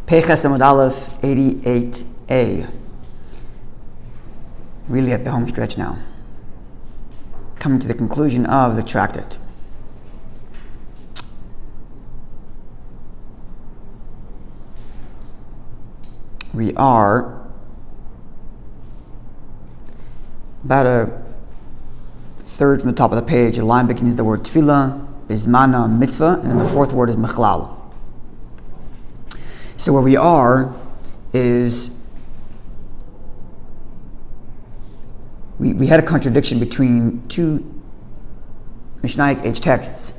Peches Amud Aleph 88a. Really at the home stretch now. Coming to the conclusion of the tractate. We are about a third from the top of the page. The line begins with the word tefillah, bizmana, mitzvah, and then the fourth word is mechlal. So where we are is we had a contradiction between two Mishnaic age texts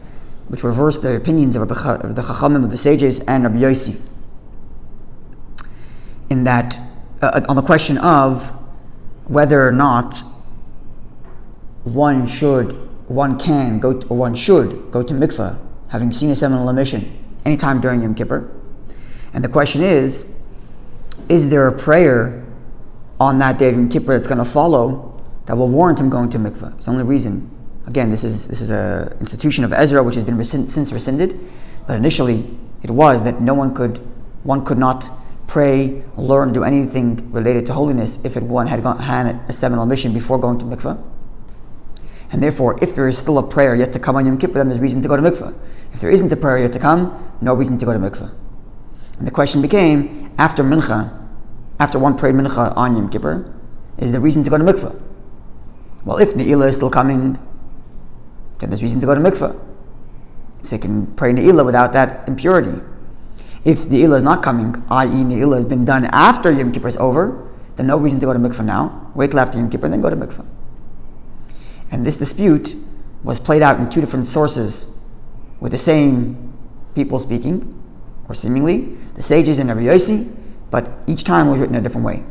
which reversed the opinions of the Chachamim, of the sages, and Rabbi Yossi, in that on the question of whether or not one should go to mikveh, having seen a seminal emission anytime during Yom Kippur. And the question is there a prayer on that day of Yom Kippur that's going to follow that will warrant him going to mikveh? It's the only reason. Again, this is a institution of Ezra which has been since rescinded, but initially it was that one could not pray, learn, do anything related to holiness if one had had a seminal emission before going to mikveh. And therefore, if there is still a prayer yet to come on Yom Kippur, then there's reason to go to mikveh. If there isn't a prayer yet to come, no reason to go to mikveh. And the question became, after one prayed mincha on Yom Kippur, is there reason to go to mikveh? Well, if Ne'ilah is still coming, then there's reason to go to mikveh. So you can pray Ne'ilah without that impurity. If Ne'ilah is not coming, i.e. Ne'ilah has been done after Yom Kippur is over, then no reason to go to mikveh now. Wait till after Yom Kippur, then go to mikveh. And this dispute was played out in two different sources with the same people speaking, or seemingly, the sages and Rabbi Yossi, but each time was written a different way.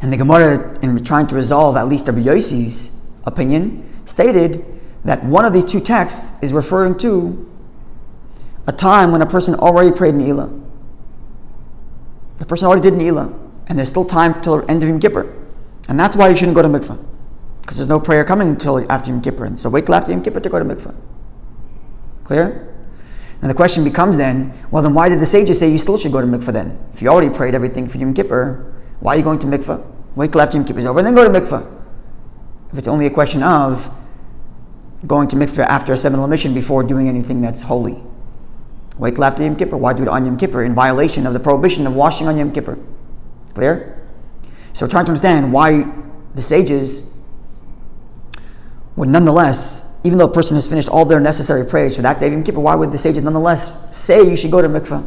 And the Gemara, in trying to resolve at least Rabbi Yossi's opinion, stated that one of these two texts is referring to a time when a person already prayed Ne'ilah. The person already did Ne'ilah, and there's still time till the end of Yom Kippur. And that's why you shouldn't go to mikveh, because there's no prayer coming until after Yom Kippur. And so wait till after Yom Kippur to go to mikveh. Clear? And the question becomes then, well then why did the sages say you still should go to mikveh then? If you already prayed everything for Yom Kippur, why are you going to mikveh? Wait till after Yom Kippur is over and then go to mikveh. If it's only a question of going to mikveh after a seminal emission before doing anything that's holy. Wait till after Yom Kippur. Why do it on Yom Kippur in violation of the prohibition of washing on Yom Kippur? Clear? So trying to understand why the sages would nonetheless, even though a person has finished all their necessary prayers for that day of Yom Kippur, why would the sages nonetheless say you should go to mikveh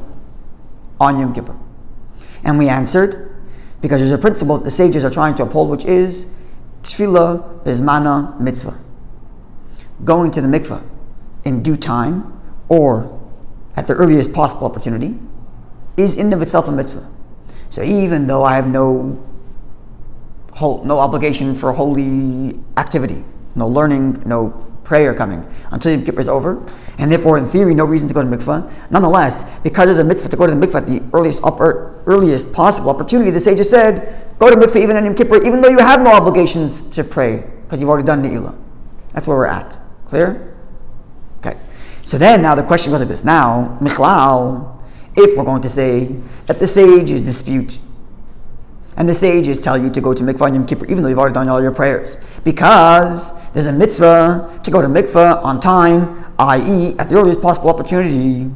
on Yom Kippur? And we answered, because there's a principle that the sages are trying to uphold, which is tefillah bizmana mitzvah. Going to the mikveh in due time, or at the earliest possible opportunity, is in and of itself a mitzvah. So even though I have no obligation for holy activity, no learning, no prayer coming until Yom Kippur is over, and therefore in theory no reason to go to mikveh, nonetheless, because there's a mitzvah to go to the mikveh at the earliest possible opportunity, the sages said, go to mikveh even on Yom Kippur, even though you have no obligations to pray, because you've already done Ne'ilah. That's where we're at. Clear? Okay. So then now the question goes like this. Now, michlal, if we're going to say that the sages dispute, and the sages tell you to go to mikveh on Yom Kippur, even though you've already done all your prayers, because there's a mitzvah to go to mikveh on time, i.e. at the earliest possible opportunity,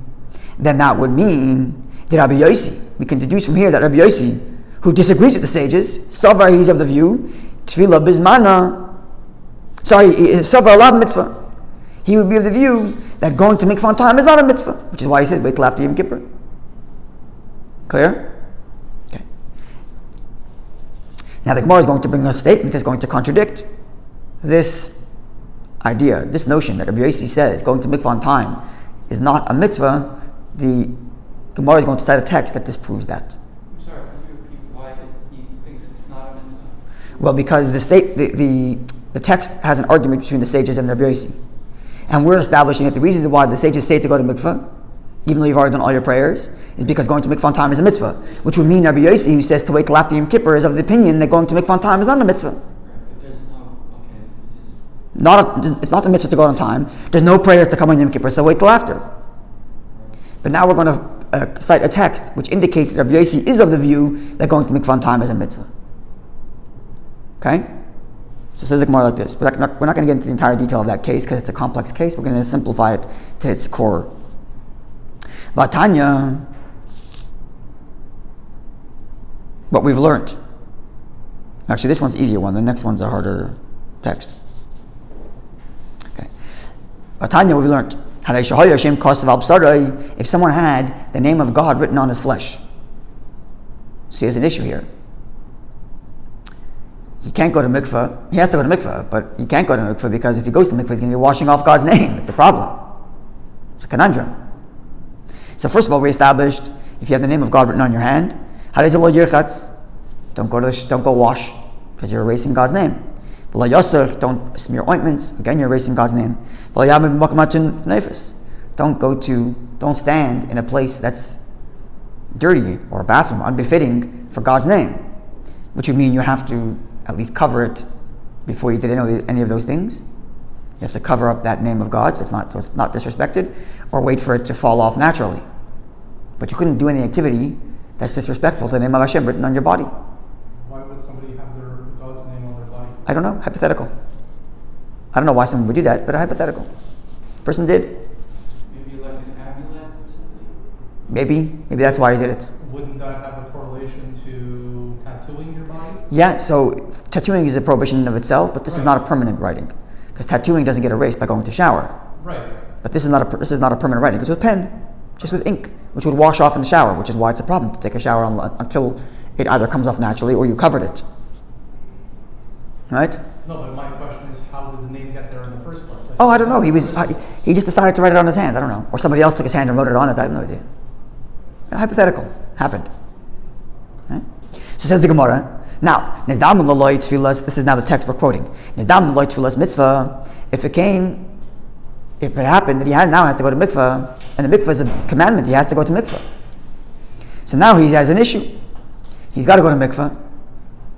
then that would mean that Rabbi Yossi, we can deduce from here that Rabbi Yossi, who disagrees with the sages, Savar, he's of the view, tefillah bizmana, Savar alav mitzvah. He would be of the view that going to mikveh on time is not a mitzvah, which is why he said wait till after Yom Kippur. Clear? Okay. Now the Gemara is going to bring a statement that's going to contradict this idea, this notion that Rabbi Yossi says going to mikveh on time is not a mitzvah. The Gemara is going to cite a text that disproves that. I'm sorry, can you repeat why he thinks it's not a mitzvah? Well, because the text has an argument between the sages and Rabbi Yossi. And we're establishing that the reason why the sages say to go to mikveh, even though you've already done all your prayers, is because going to mikveh on time is a mitzvah. Which would mean Rabbi Yossi, who says to wait till after Yom Kippur, is of the opinion that going to mikveh on time is not a mitzvah. Right, but there's no, It's not a mitzvah to go on time. There's no prayers to come on Yom Kippur, so wait till after. But now we're going to cite a text which indicates that Rabbi Yossi is of the view that going to mikvah on time is a mitzvah. Okay? So it says the Gemara like this. We're not going to get into the entire detail of that case because it's a complex case. We're going to simplify it to its core. Vatanya, what we've learned. Actually, this one's the easier one. The next one's a harder text. Okay. Vatanya, we've learned. If someone had the name of God written on his flesh. So he has an issue here. He can't go to mikveh. He has to go to mikveh, but he can't go to mikveh because if he goes to mikveh, he's going to be washing off God's name. It's a problem. It's a conundrum. So first of all, we established if you have the name of God written on your hand, don't go wash because you're erasing God's name. Don't smear ointments. Again, you're erasing God's name. Don't stand in a place that's dirty or a bathroom, unbefitting for God's name, which would mean you have to at least cover it before you did any of those things. You have to cover up that name of God so it's not disrespected, or wait for it to fall off naturally. But you couldn't do any activity that's disrespectful to the name of Hashem written on your body. Why would somebody have God's name on their body? I don't know. Hypothetical. I don't know why someone would do that, but hypothetical. Person did. Maybe like an amulet or something? Maybe that's why he did it. Wouldn't that have a correlation to tattooing your body? Yeah, so tattooing is a prohibition in of itself, but this is not a permanent writing. Because tattooing doesn't get erased by going to shower. Right. But this is not a permanent writing. It's with pen, just with ink, which would wash off in the shower, which is why it's a problem to take a shower until it either comes off naturally or you covered it. Right? No, but my question is, how did the name get there in the first place? I don't know. He just decided to write it on his hand. I don't know. Or somebody else took his hand and wrote it on it. I have no idea. Hypothetical. Happened. Right? So says the Gemara. Now, this is now the text we're quoting. Mitzvah. If it happened that he now has to go to mikvah, and the mikvah is a commandment, he has to go to mikvah. So now he has an issue. He's got to go to mikvah.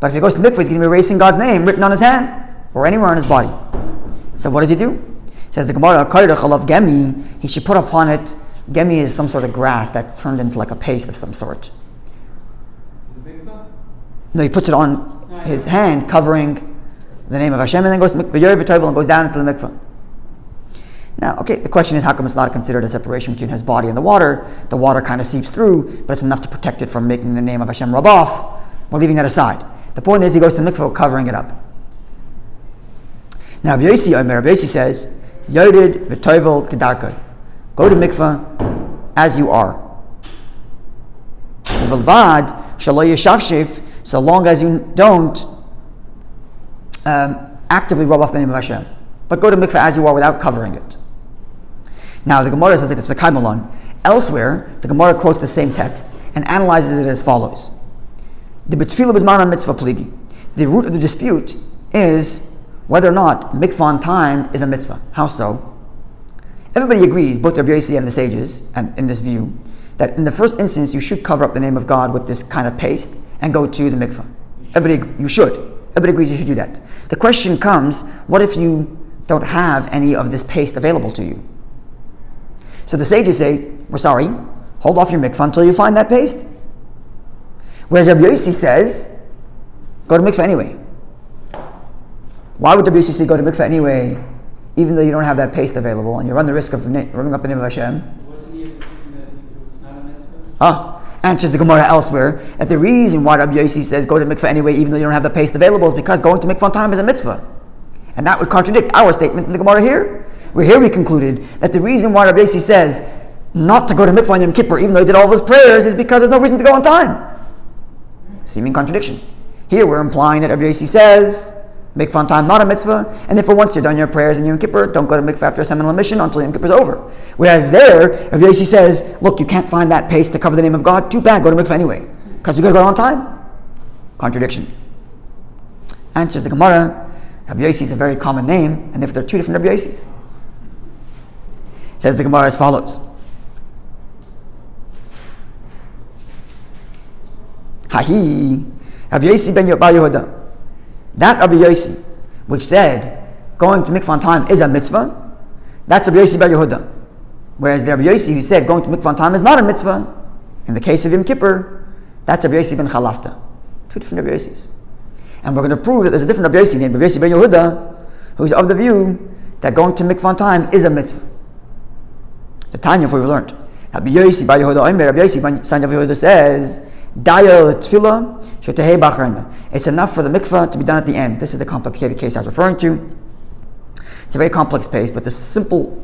But if he goes to mikvah, he's going to be erasing God's name written on his hand or anywhere on his body. So what does he do? Says the Gemara, gemi, he should put upon it, gemi is some sort of grass that's turned into like a paste of some sort. The mikvah? No, he puts it on his hand, covering the name of Hashem, and then goes to mikvah, and goes down into the mikvah. Now, okay, the question is, how come it's not considered a separation between his body and the water? The water kind of seeps through, but it's enough to protect it from making the name of Hashem rub off. We're leaving that aside. The point is, he goes to the mikvah covering it up. Now, Rabbi Yossi says, Yodid v'tovel kedarkai. Go to mikvah as you are. V'lvad shalo yeshavshiv, so long as you don't actively rub off the name of Hashem. But go to mikvah as you are without covering it. Now, the Gemara says it's v'kaimalon. Elsewhere, the Gemara quotes the same text and analyzes it as follows. The betfila b'zman mitzvah pligi. The root of the dispute is whether or not mikvah on time is a mitzvah. How so? Everybody agrees, both Rabbi Yossi and the sages, and in this view, that in the first instance you should cover up the name of God with this kind of paste and go to the mikvah. You should. Everybody agrees you should do that. The question comes, what if you don't have any of this paste available to you? So the sages say, we're sorry, hold off your mikvah until you find that paste. Whereas Rabbi Yossi says, go to mikvah anyway. Why would Rabbi Yossi say go to mikvah anyway, even though you don't have that paste available and you run the risk of rubbing up the name of Hashem? Wasn't he thinking that it's not a mitzvah? Answers the Gemara elsewhere that the reason why Rabbi Yossi says go to mikvah anyway, even though you don't have the paste available, is because going to mikvah on time is a mitzvah. And that would contradict our statement in the Gemara here. Where here we concluded that the reason why Rabbi Yossi says not to go to mikvah on Yom Kippur, even though he did all of his prayers, is because there's no reason to go on time. Seeming contradiction. Here we're implying that Rabbi Yossi says mikvah on time not a mitzvah, and therefore once you're done your prayers in Yom Kippur, don't go to mikvah after a seminal mission until Yom Kippur is over. Whereas there, Rabbi Yossi says, look, you can't find that paste to cover the name of God, too bad, go to mikvah anyway, because you got to go on time. Contradiction. Answers the Gemara, Rabbi Yossi is a very common name, and therefore there are two different Rabbi Yossis. Says the Gemara as follows. Hahi, Rabbi Yossi ben Bar Yehuda. That Rabbi Yossi, which said going to mikvah on time is a mitzvah, that's Rabbi Yossi bar Yehuda. Whereas the Rabbi Yossi who said going to mikvah on time is not a mitzvah, In the case of Yom Kippur, that's Rabbi Yossi ben Chalafta. Two different Rabbi Yossis. And we're going to prove that there's a different Rabbi Yossi named Rabbi Yossi ben Yehuda, who's of the view that going to mikvah on time is a mitzvah. The Tanya, for we've learned. Rabbi Yossi ben Yehuda says, Daya tefillah shetehei b'acharena. It's enough for the mikvah to be done at the end. This is the complicated case I was referring to. It's a very complex case, but the simple,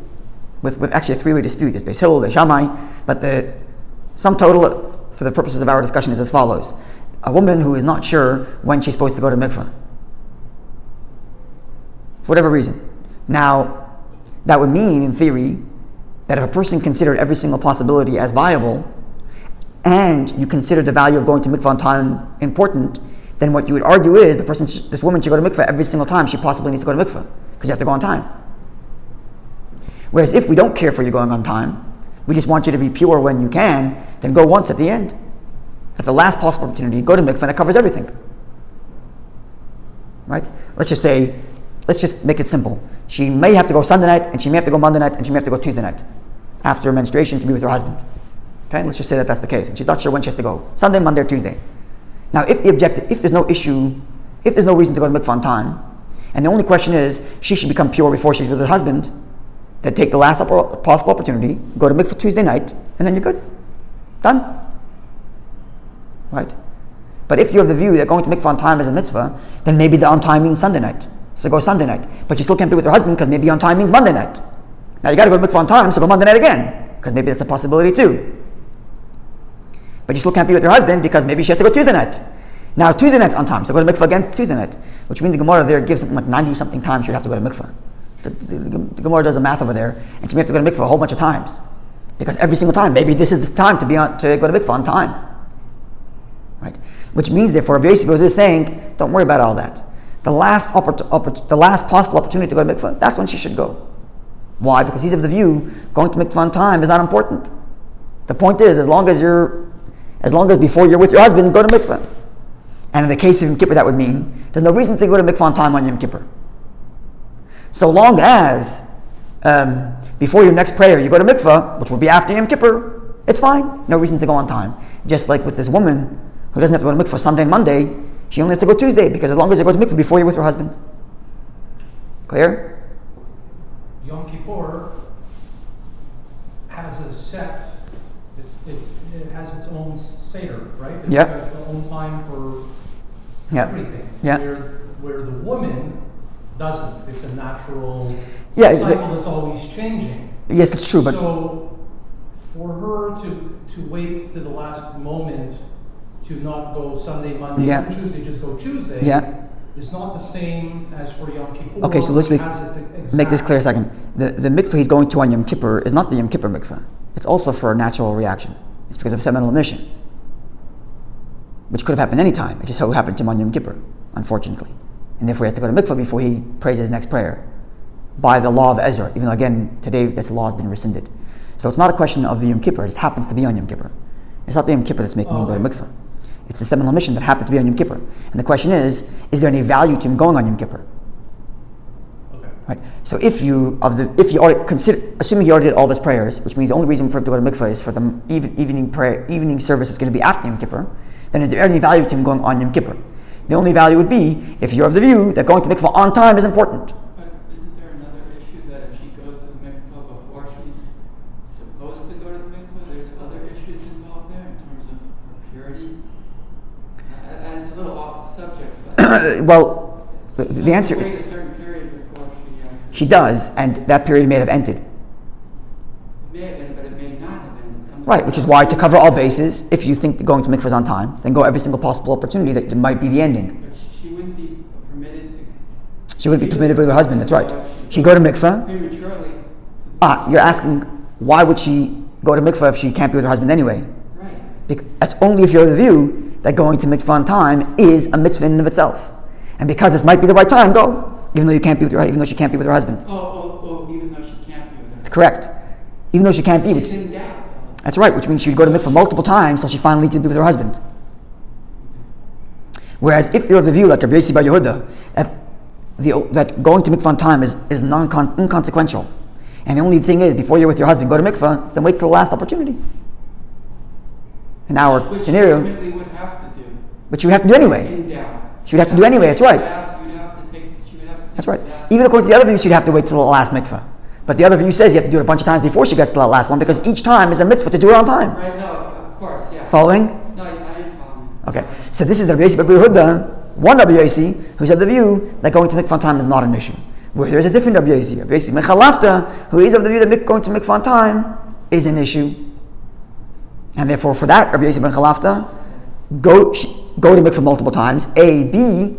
with actually a three-way dispute, is Beis Hillel, Beis Shammai, but the sum total, for the purposes of our discussion, is as follows. A woman who is not sure when she's supposed to go to mikvah, for whatever reason. Now, that would mean, in theory, that if a person considered every single possibility as viable, and you consider the value of going to mikvah on time important, then what you would argue is this woman should go to mikvah every single time she possibly needs to go to mikvah, because you have to go on time. Whereas if we don't care for you going on time, we just want you to be pure when you can, then go once at the end. At the last possible opportunity, go to mikvah, and it covers everything. Right? Let's just make it simple. She may have to go Sunday night, and she may have to go Monday night, and she may have to go Tuesday night after her menstruation to be with her husband. Okay, let's just say that that's the case, and she's not sure when she has to go, Sunday, Monday, or Tuesday. Now, if there's no issue, if there's no reason to go to mikvah on time, and the only question is she should become pure before she's with her husband, then take the last possible opportunity, go to mikvah Tuesday night, and then you're good, done. Right? But if you have the view that going to mikvah on time is a mitzvah, then maybe the on time means Sunday night, so go Sunday night. But you still can't be with her husband because maybe on time means Monday night. Now you got to go to mikvah on time, so go Monday night again, because maybe that's a possibility too. But you still can't be with your husband because maybe she has to go Tuesday night. Now Tuesday night's on time, so go to mikvah against Tuesday night, which means the Gemara there gives something like 90-something times you'd have to go to mikvah. The Gemara does the math over there, and she may have to go to mikvah a whole bunch of times, because every single time, maybe this is the time to go to mikvah on time. Right? Which means, therefore, Rabbi Yossi is saying, don't worry about all that. The last possible opportunity to go to mikvah, that's when she should go. Why? Because he's of the view going to mikvah on time is not important. The point is, as long as before you're with your husband, go to mikvah. And in the case of Yom Kippur, that would mean there's no reason to go to mikvah on time on Yom Kippur. So long as before your next prayer you go to mikvah, which will be after Yom Kippur, it's fine. No reason to go on time. Just like with this woman who doesn't have to go to mikvah Sunday and Monday, she only has to go Tuesday, because as long as you go to mikvah before you're with your husband. Clear? Yom Kippur has a set, it has its own seder, right? It's got its own time for everything. Yeah. Where the woman doesn't. It's a natural cycle that's always changing. Yes, it's true. But so for her to wait to the last moment to not go Sunday, Monday, or Tuesday, just go Tuesday. Yeah. It's not the same as for Yom Kippur. Okay, so let's make this clear a second. The mikveh he's going to on Yom Kippur is not the Yom Kippur mikveh. It's also for a natural reaction. It's because of seminal emission, which could have happened any time. It just so happened to him on Yom Kippur, unfortunately. And therefore he has to go to mikveh before he prays his next prayer, by the law of Ezra, even though again, today that law has been rescinded. So it's not a question of the Yom Kippur, it just happens to be on Yom Kippur. It's not the Yom Kippur that's making him go to mikveh. It's the seminal mission that happened to be on Yom Kippur. And the question is there any value to him going on Yom Kippur? Okay. Right. So if you already consider, assuming he already did all of his prayers, which means the only reason for him to go to mikveh is for the evening service that's going to be after Yom Kippur, then is there any value to him going on Yom Kippur? The only value would be if you're of the view that going to mikveh on time is important. But isn't there another issue that if she goes to the mikveh before she's supposed to go to the mikveh, there's other issues involved there in terms of her purity? And it's a little off the subject, but Well, the answer wait a certain period before she does, and that period may have ended. It may have been, but it may not have been. Right, which is why, to cover all bases, if you think going to mikveh is on time, then go every single possible opportunity that might be the ending. But she wouldn't be permitted to. She wouldn't be permitted with her husband, that's right. She'd go to mikveh. Prematurely. You're asking, why would she go to mikveh if she can't be with her husband anyway? Right. That's only if you're of the view that going to mikveh on time is a mitzvah in and of itself. And because this might be the right time, go. Even though she can't be with her husband. Even though she can't be with her. That's correct. Even though she can't be. She's in doubt. That's right, which means she'd go to mikveh multiple times till she finally could be with her husband. Whereas if you're of the view, like Rabbi Yossi ben Yehuda, that going to mikveh on time is inconsequential, and the only thing is, before you're with your husband, go to mikveh, then wait for the last opportunity. in our Which scenario, you ultimately would have to do. which you have to do anyway. In doubt. She would have to do anyway, that's right. That's right. Even according to the other view, she'd have to wait till the last mikveh. But the other view says you have to do it a bunch of times before she gets to the last one, because each time is a mitzvah to do it on time. Right, no, of course, yeah. Following? No, I am following. Okay. So this is the Rabbi Yossi Rabbi Yehuda, one Rabbi Yossi, who's of the view that going to mikveh on time is not an issue. Where there's a different Rabbi Yossi, Rabbi Yossi Mechalafta, who is of the view that going to mikveh on time is an issue. And therefore, for that Rabbi Yossi Mechalafta, go to mikveh multiple times. A, B,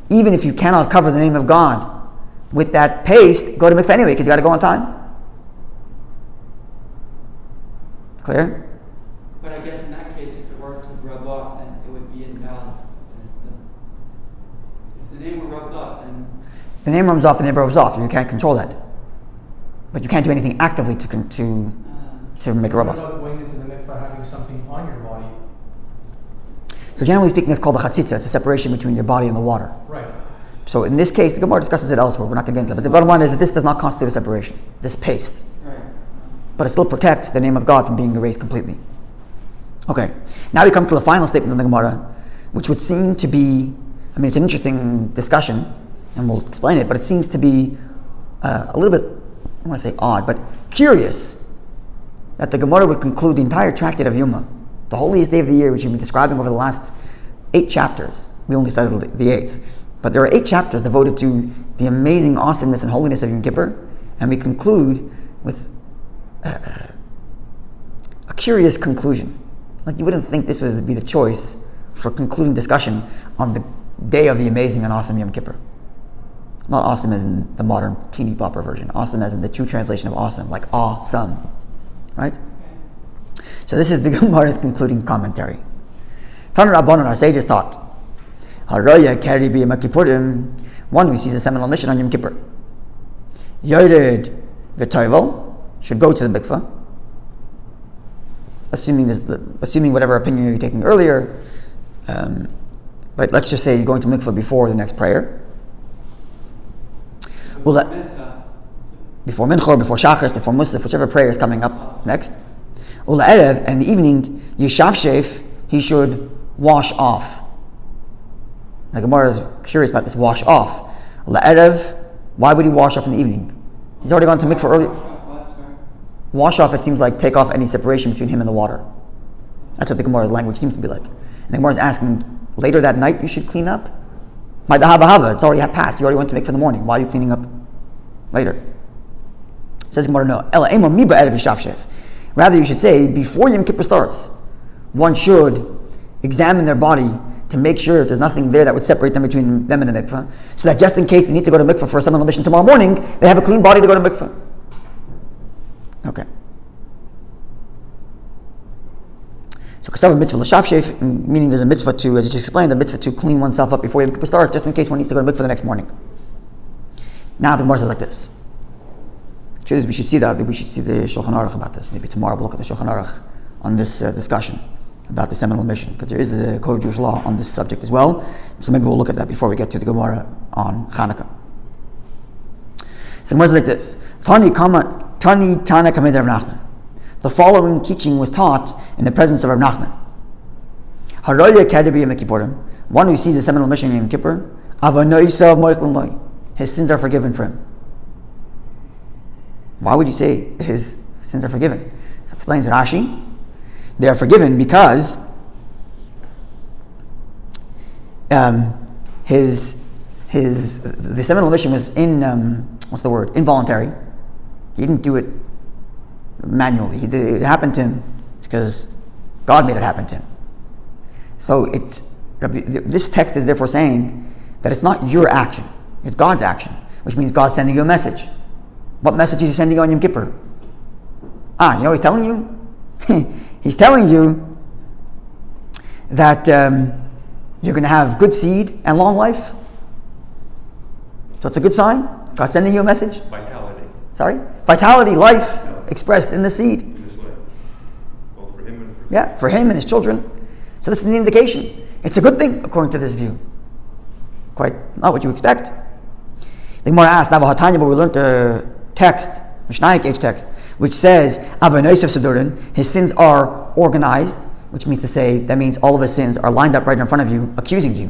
even if you cannot cover the name of God with that paste, go to mikveh anyway, because you got to go on time. Clear? But I guess in that case, if it were to rub off, then it would be invalid. If the name were rubbed off, then... The name rubs off, the name rubs off. You can't control that. But you can't do anything actively to make a rub What off. about going into the mikveh having something on your body? So generally speaking, it's called the chatzitza. It's a separation between your body and the water. Right. So in this case, the Gemara discusses it elsewhere. We're not going to get into it. But the bottom line is that this does not constitute a separation, this paste. Right. But it still protects the name of God from being erased completely. Okay. Now we come to the final statement of the Gemara, which would seem to be, it's an interesting discussion, and we'll explain it, but it seems to be a little bit, I don't want to say odd, but curious that the Gemara would conclude the entire tractate of Yoma, the holiest day of the year, which we've been describing over the last 8 chapters. We only started the 8th. But there are 8 chapters devoted to the amazing awesomeness and holiness of Yom Kippur, and we conclude with a curious conclusion. Like, you wouldn't think this would be the choice for concluding discussion on the day of the amazing and awesome Yom Kippur. Not awesome as in the modern teeny bopper version, awesome as in the true translation of awesome, like awesome, right? So this is the Gemara's concluding commentary. Tanu Rabbanon, our sages taught, Haraya Kari B'Yom Kippurim, one who sees a seminal mission on Yom Kippur. Yored V'Toivel should go to the mikveh, assuming whatever opinion you're taking earlier. But let's just say you're going to mikveh before the next prayer. Before mincha, before shachris, before musaf, whichever prayer is coming up next. Ula erev, and in the evening, yishav shef, he should wash off. The Gemara is curious about this wash off. Ula erev, why would he wash off in the evening? He's already gone to mikveh early. Wash off, it seems like take off any separation between him and the water. That's what the Gemara's language seems to be like. And the Gemara is asking, later that night you should clean up? My dahava, it's already passed. You already went to mikveh in the morning. Why are you cleaning up later? Says Gemara, no. Rather, you should say, before Yom Kippur starts, one should examine their body to make sure there's nothing there that would separate them between them and the mikveh, so that just in case they need to go to mikveh for a seminal mission tomorrow morning, they have a clean body to go to mikveh. Okay. So kasav mitzvah l'shavshef, meaning there's a mitzvah to, as you just explained, a mitzvah to clean oneself up before Yom Kippur starts, just in case one needs to go to mikveh the next morning. Now the Gemara says like this. We should see the Shulchan Aruch about this. Maybe tomorrow we'll look at the Shulchan Aruch on this discussion about the seminal mission, because there is the Code of Jewish Law on this subject as well. So maybe we'll look at that before we get to the Gemara on Chanukah. So the Gemara is like this: Tani Tana Kamed Rav Nachman. The following teaching was taught in the presence of Rav Nachman. Haroya Kadabi Yom Kippurim. One who sees the seminal mission in Yom Kippur, Avanoisav Moichlin Loi. His sins are forgiven for him. Why would you say his sins are forgiven? So explains Rashi. They are forgiven because the seminal mission was involuntary. He didn't do it manually. It happened to him because God made it happen to him. So this text is therefore saying that it's not your action, it's God's action, which means God's sending you a message. What message is he sending you on Yom Kippur? You know what he's telling you? He's telling you that you're going to have good seed and long life. So it's a good sign. God's sending you a message. Vitality. Sorry? Vitality, life, expressed in the seed. Both for him and for Yeah, for him and his children. So this is the indication. It's a good thing according to this view. Quite not what you expect. The Gemara asked, but we learned the text, Mishnaic age text. which says, Avonos Sedurin, his sins are organized, which means to say, that means all of his sins are lined up right in front of you, accusing you,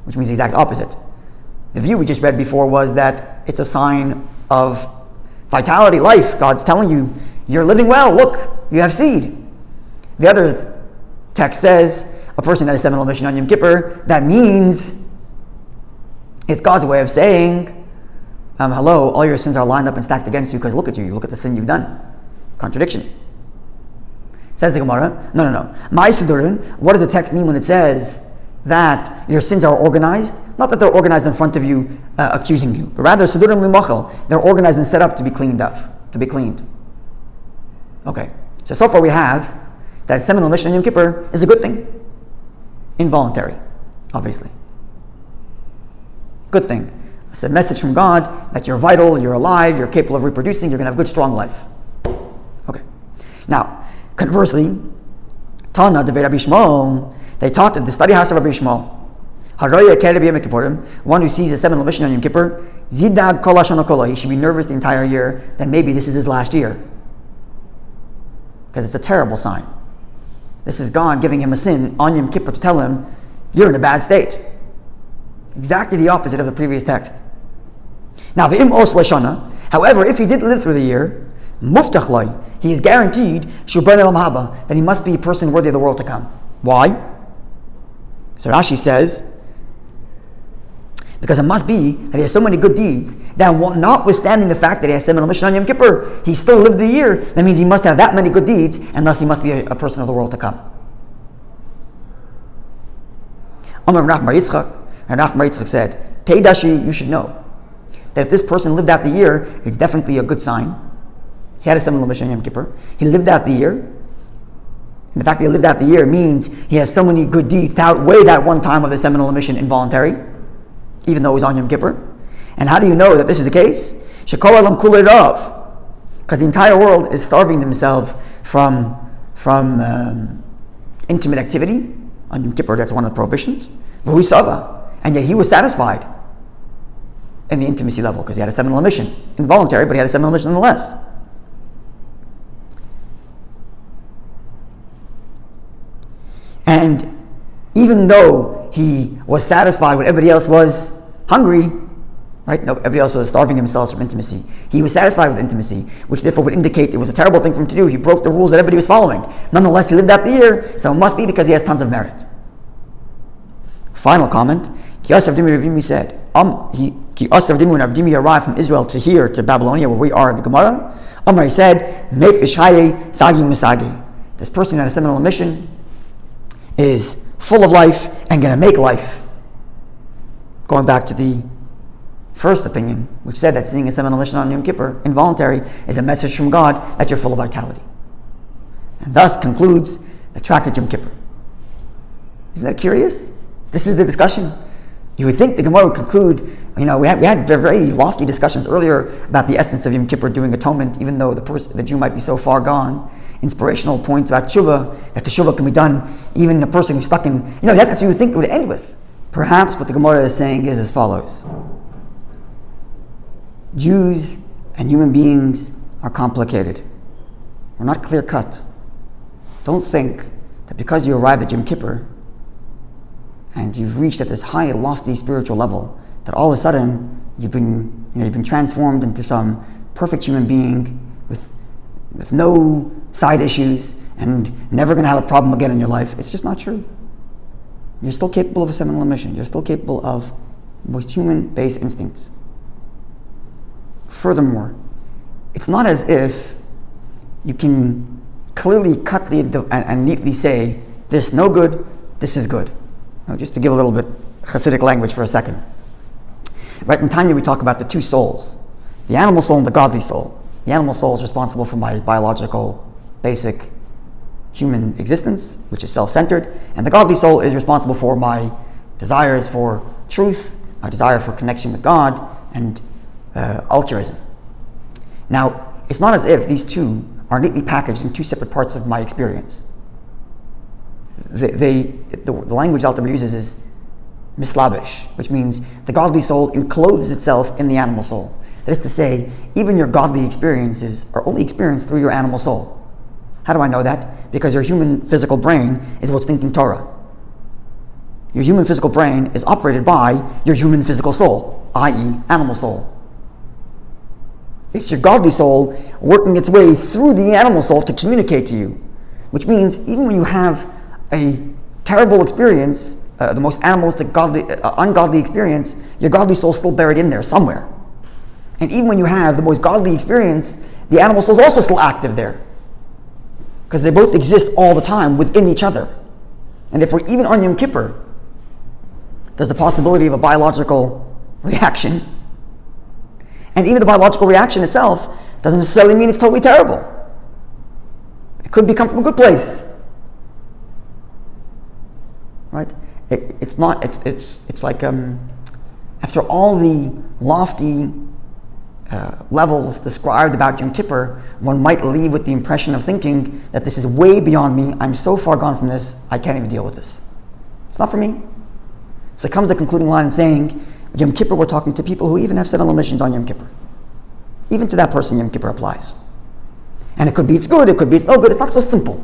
which means the exact opposite. The view we just read before was that it's a sign of vitality, life. God's telling you, you're living well, look, you have seed. The other text says, a person that has seminal mission on Yom Kippur, that means it's God's way of saying, hello, all your sins are lined up and stacked against you because look at you, look at the sin you've done. Contradiction. Says the Gemara, no. My Sidurin, what does the text mean when it says that your sins are organized? Not that they're organized in front of you, accusing you, but rather Sidurin Limachel, they're organized and set up to be cleaned up, to be cleaned. Okay, so far we have that seminal mission on Yom Kippur is a good thing. Involuntary, obviously. Good thing. It's a message from God that you're vital, you're alive, you're capable of reproducing, you're going to have a good, strong life. Okay. Now, conversely, Tana de Rabbi Shmuel, they taught at the study house of Rabbi Shmuel, one who sees a seminal mission on Yom Kippur, Yidag Kol Hashana Kolo, he should be nervous the entire year that maybe this is his last year. Because it's a terrible sign. This is God giving him a sin on Yom Kippur to tell him, you're in a bad state. Exactly the opposite of the previous text. Now, the Im Os Leshana, however, if he did live through the year, Muftach Loi, he is guaranteed Shubran Elam Haba, that he must be a person worthy of the world to come. Why? So Rashi says, because it must be that he has so many good deeds that notwithstanding the fact that he has seminal mission on Yom Kippur, he still lived the year. That means he must have that many good deeds, and thus he must be a person of the world to come. Amar Rav Mar Yitzchak, and Rav Mar Yitzchak said, Teidashi, you should know that if this person lived out the year, it's definitely a good sign. He had a seminal mission on Yom Kippur. He lived out the year. And the fact that he lived out the year means he has so many good deeds to outweigh that one time of the seminal mission involuntary, even though he's on Yom Kippur. And how do you know that this is the case? Shekol Alam Kulei Rav, because the entire world is starving themselves from intimate activity on Yom Kippur. That's one of the prohibitions. V'hui Sava, and yet he was satisfied in the intimacy level because he had a seminal mission, involuntary, but he had a seminal mission nonetheless. And even though he was satisfied when everybody else was hungry, right? No, everybody else was starving themselves from intimacy. He was satisfied with intimacy, which therefore would indicate it was a terrible thing for him to do. He broke the rules that everybody was following. Nonetheless, he lived out the year, so it must be because he has tons of merit. Final comment. Ki Asaf Dimi Ravimi said, Ki Asaf Dimi, when Ravimi arrived from Israel to here, to Babylonia, where we are in the Gemara, Amar, he said, Mefish Haye Sagi Misagi. This person that has a seminal mission is full of life and going to make life. Going back to the first opinion, which said that seeing a seminal mission on Yom Kippur, involuntary, is a message from God that you're full of vitality. And thus concludes the tractate Yom Kippur. Isn't that curious? This is the discussion. You would think the Gemara would conclude, we had very lofty discussions earlier about the essence of Yom Kippur doing atonement, even though the Jew might be so far gone. Inspirational points about tshuva, that the tshuva can be done even a person who's stuck in, that's what you would think it would end with. Perhaps what the Gemara is saying is as follows. Jews and human beings are complicated. We're not clear-cut. Don't think that because you arrived at Yom Kippur and you've reached at this high, lofty spiritual level, that all of a sudden you've been transformed into some perfect human being with no side issues and never going to have a problem again in your life. It's just not true. You're still capable of a seminal mission. You're still capable of most human base instincts. Furthermore, it's not as if you can clearly, cutly, and neatly say, this no good, this is good. Just to give a little bit Hasidic language for a second. Right, in Tanya we talk about the two souls, the animal soul and the godly soul. The animal soul is responsible for my biological, basic human existence, which is self-centered, and the godly soul is responsible for my desires for truth, my desire for connection with God, and altruism. Now, it's not as if these two are neatly packaged in two separate parts of my experience. The language Alter uses is mislabish, which means the godly soul encloses itself in the animal soul. That is to say, even your godly experiences are only experienced through your animal soul. How do I know that? Because your human physical brain is what's thinking Torah. Your human physical brain is operated by your human physical soul, i.e. animal soul. It's your godly soul working its way through the animal soul to communicate to you. Which means even when you have a terrible experience, the most animalistic, ungodly experience, your godly soul is still buried in there somewhere. And even when you have the most godly experience, the animal soul is also still active there. Because they both exist all the time within each other. And if we're even on Yom Kippur, there's the possibility of a biological reaction. And even the biological reaction itself doesn't necessarily mean it's totally terrible. It could come from a good place. Right? It's like after all the lofty levels described about Yom Kippur, one might leave with the impression of thinking that this is way beyond me. I'm so far gone from this, I can't even deal with this. It's not for me. So it comes the concluding line in saying, Yom Kippur, we're talking to people who even have 7 omissions on Yom Kippur. Even to that person, Yom Kippur applies. And it could be it's good, it could be it's no good. It's not so simple.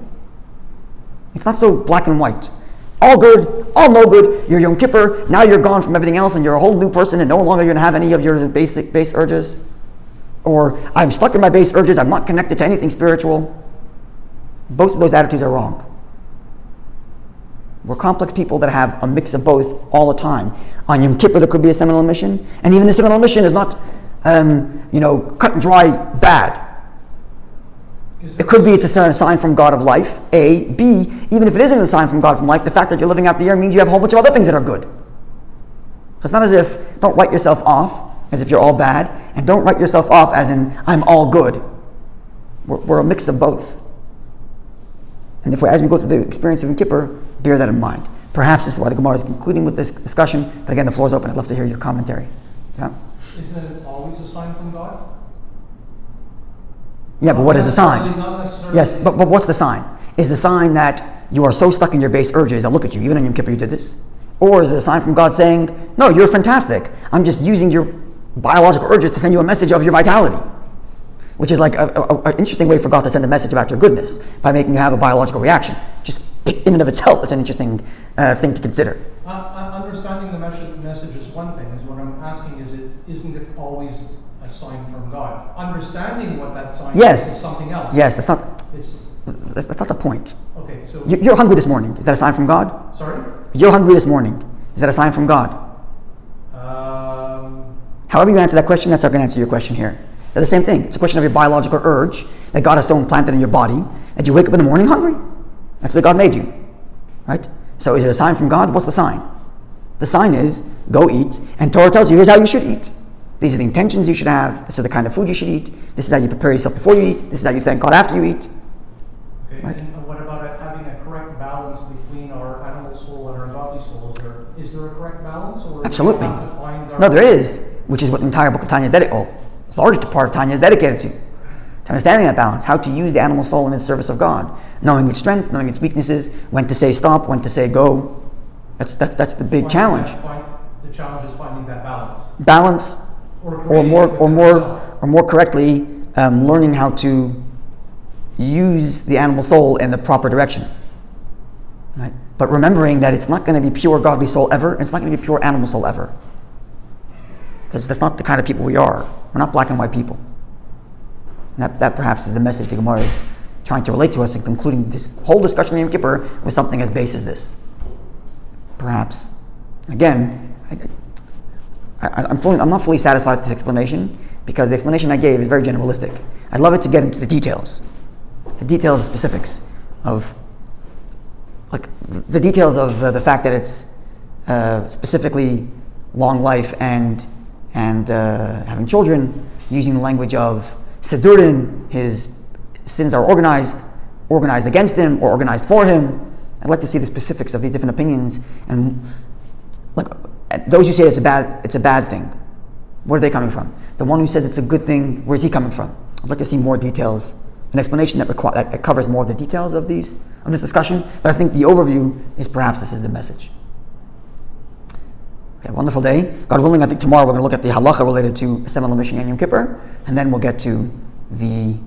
It's not so black and white. All good, all no good. You're Yom Kippur, now you're gone from everything else and you're a whole new person and no longer you're going to have any of your base urges. Or I'm stuck in my base urges, I'm not connected to anything spiritual. Both of those attitudes are wrong. We're complex people that have a mix of both all the time. On Yom Kippur there could be a seminal omission, and even the seminal omission is not cut and dry bad. It could be it's a sign from God of life, A. B, even if it isn't a sign from God from life, the fact that you're living out the year means you have a whole bunch of other things that are good. So it's not as if, don't write yourself off as if you're all bad, and don't write yourself off as in, I'm all good. We're a mix of both. And if as we go through the experience of Yom Kippur, bear that in mind. Perhaps this is why the Gemara is concluding with this discussion, but again, the floor is open. I'd love to hear your commentary. Yeah? Isn't it always a sign from God? Yeah, but what is the sign? Not necessarily. Yes, but what's the sign? Is the sign that you are so stuck in your base urges that look at you, even on Yom Kippur you did this? Or is it a sign from God saying, no, you're fantastic. I'm just using your biological urges to send you a message of your vitality. Which is like an interesting way for God to send a message about your goodness, by making you have a biological reaction. Just in and of itself, it's an interesting thing to consider. Understanding the message is one thing. Is what I'm asking isn't it always a sign from God? Understanding what that sign is something else. Yes, that's not the point. Okay, so you're hungry this morning. Is that a sign from God? Sorry? You're hungry this morning. Is that a sign from God? However you answer that question, that's how I can answer your question here. They're the same thing. It's a question of your biological urge that God has so implanted in your body that you wake up in the morning hungry. That's the way God made you. Right? So is it a sign from God? What's the sign? The sign is, go eat, and Torah tells you, here's how you should eat. These are the intentions you should have. This is the kind of food you should eat. This is how you prepare yourself before you eat. This is how you thank God after you eat. Okay, right? And what about having a correct balance between our animal soul and our godly soul? Is there a correct balance? Or Absolutely. Do we have to find our... No, there is, which is what the entire book of Tanya is dedicated to. The largest part of Tanya is dedicated to understanding that balance, how to use the animal soul in its service of God, knowing its strengths, knowing its weaknesses, when to say stop, when to say go. That's the big challenge. The challenge is finding that balance. Balance, or more correctly, learning how to use the animal soul in the proper direction. Right? But remembering that it's not going to be pure godly soul ever, and it's not going to be pure animal soul ever. Because that's not the kind of people we are. We're not black and white people. And that perhaps is the message the Gemara is trying to relate to us, and concluding this whole discussion of Yom Kippur with something as base as this. Perhaps. Again, I'm not fully satisfied with this explanation, because the explanation I gave is very generalistic. I'd love it to get into the details. The details, the specifics of, like, the details of the fact that it's specifically long life and having children, using the language of Sedurin, his sins are organized against him or organized for him. I'd like to see the specifics of these different opinions, and like those who say it's a bad thing. Where are they coming from? The one who says it's a good thing, where is he coming from? I'd like to see more details, an explanation that covers more of the details of this discussion. But I think the overview is perhaps this is the message. Okay. Okay, wonderful day. God willing, I think tomorrow we're going to look at the halacha related to Sema L'Mishin and Yom Kippur, and then we'll get to the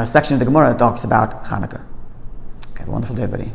section of the Gemara that talks about Hanukkah. Okay, wonderful day, everybody.